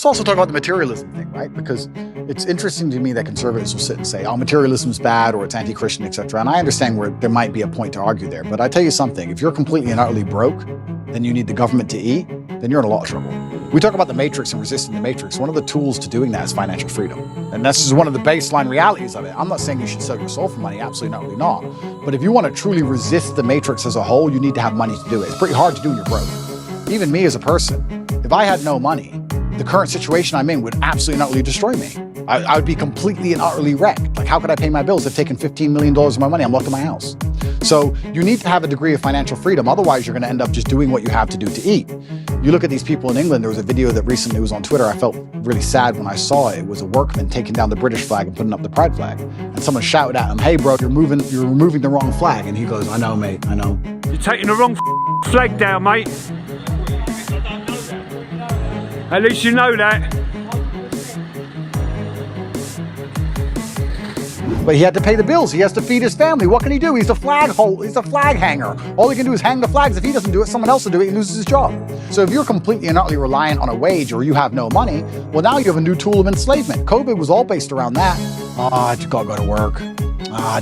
Let's also talk about the materialism thing, right? Because it's interesting to me that conservatives will sit and say, oh, materialism is bad or it's anti-Christian, etc. And I understand where there might be a point to argue there. But I tell you something, if you're completely and utterly broke, then you need the government to eat, then you're in a lot of trouble. We talk about the matrix and resisting the matrix. One of the tools to doing that is financial freedom. And this is one of the baseline realities of it. I'm not saying you should sell your soul for money, absolutely not. But if you want to truly resist the matrix as a whole, you need to have money to do it. It's pretty hard to do when you're broke. Even me as a person, if I had no money, the current situation I'm in would absolutely and utterly destroy me. I would be completely and utterly wrecked. Like, how could I pay my bills? They've taken $15 million of my money. I'm locked in my house. So you need to have a degree of financial freedom. Otherwise, you're going to end up just doing what you have to do to eat. You look at these people in England. There was a video that recently was on Twitter. I felt really sad when I saw it. It was a workman taking down the British flag and putting up the pride flag. And someone shouted at him, "Hey, bro, you're removing the wrong flag." And he goes, "I know, mate, I know." You're taking the wrong flag down, mate. At least you know that. But he had to pay the bills. He has to feed his family. What can he do? He's a flag hanger. All he can do is hang the flags. If he doesn't do it, someone else will do it. He loses his job. So if you're completely and utterly reliant on a wage or you have no money, well, now you have a new tool of enslavement. COVID was all based around that. I just gotta go to work.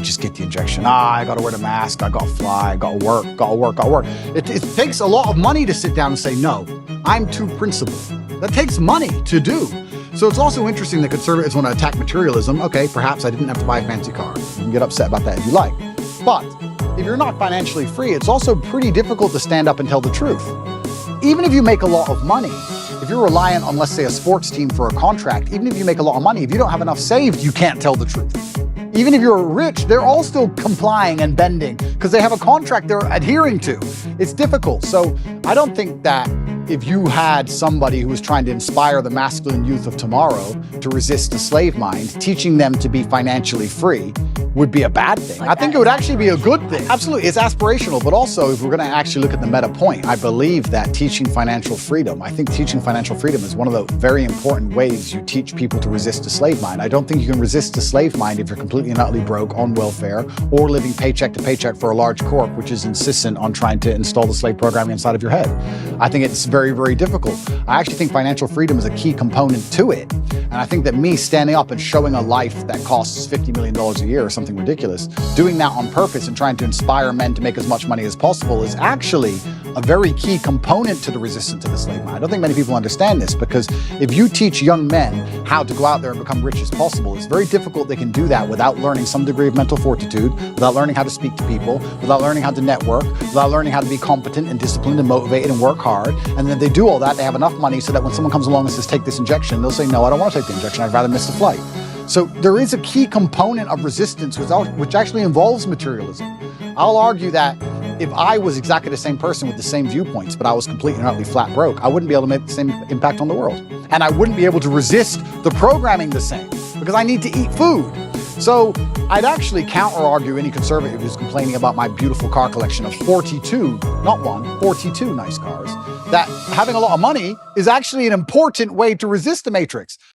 Just get the injection. I gotta wear the mask. I gotta fly. I gotta work. It takes a lot of money to sit down and say, no, I'm too principled. That takes money to do. So it's also interesting that conservatives want to attack materialism. Okay, perhaps I didn't have to buy a fancy car. You can get upset about that if you like. But if you're not financially free, it's also pretty difficult to stand up and tell the truth. Even if you make a lot of money, if you're reliant on, let's say, a sports team for a contract, even if you make a lot of money, if you don't have enough saved, you can't tell the truth. Even if you're rich, they're all still complying and bending because they have a contract they're adhering to. It's difficult. So I don't think that if you had somebody who was trying to inspire the masculine youth of tomorrow to resist the slave mind, teaching them to be financially free would be a bad thing. I think it would actually be a good thing. Absolutely, it's aspirational, but also if we're going to actually look at the meta point, I believe that teaching financial freedom, I think teaching financial freedom is one of the very important ways you teach people to resist the slave mind. I don't think you can resist the slave mind if you're completely and utterly broke on welfare or living paycheck to paycheck for a large corp, which is insistent on trying to install the slave programming inside of your head. I think it's very, very difficult. I actually think financial freedom is a key component to it. And I think that me standing up and showing a life that costs $50 million a year or something ridiculous, doing that on purpose and trying to inspire men to make as much money as possible is actually a very key component to the resistance to the slave mind. I don't think many people understand this, because if you teach young men how to go out there and become rich as possible, it's very difficult they can do that without learning some degree of mental fortitude, without learning how to speak to people, without learning how to network, without learning how to be competent and disciplined and motivated and work hard. And then they do all that, they have enough money so that when someone comes along and says, take this injection, they'll say, no, I don't want to take the injection, I'd rather miss the flight. So there is a key component of resistance which actually involves materialism. I'll argue that if I was exactly the same person with the same viewpoints, but I was completely and utterly flat broke, I wouldn't be able to make the same impact on the world. And I wouldn't be able to resist the programming the same, because I need to eat food. So I'd actually counter-argue any conservative who's complaining about my beautiful car collection of 42, not one, 42 nice cars, that having a lot of money is actually an important way to resist the matrix.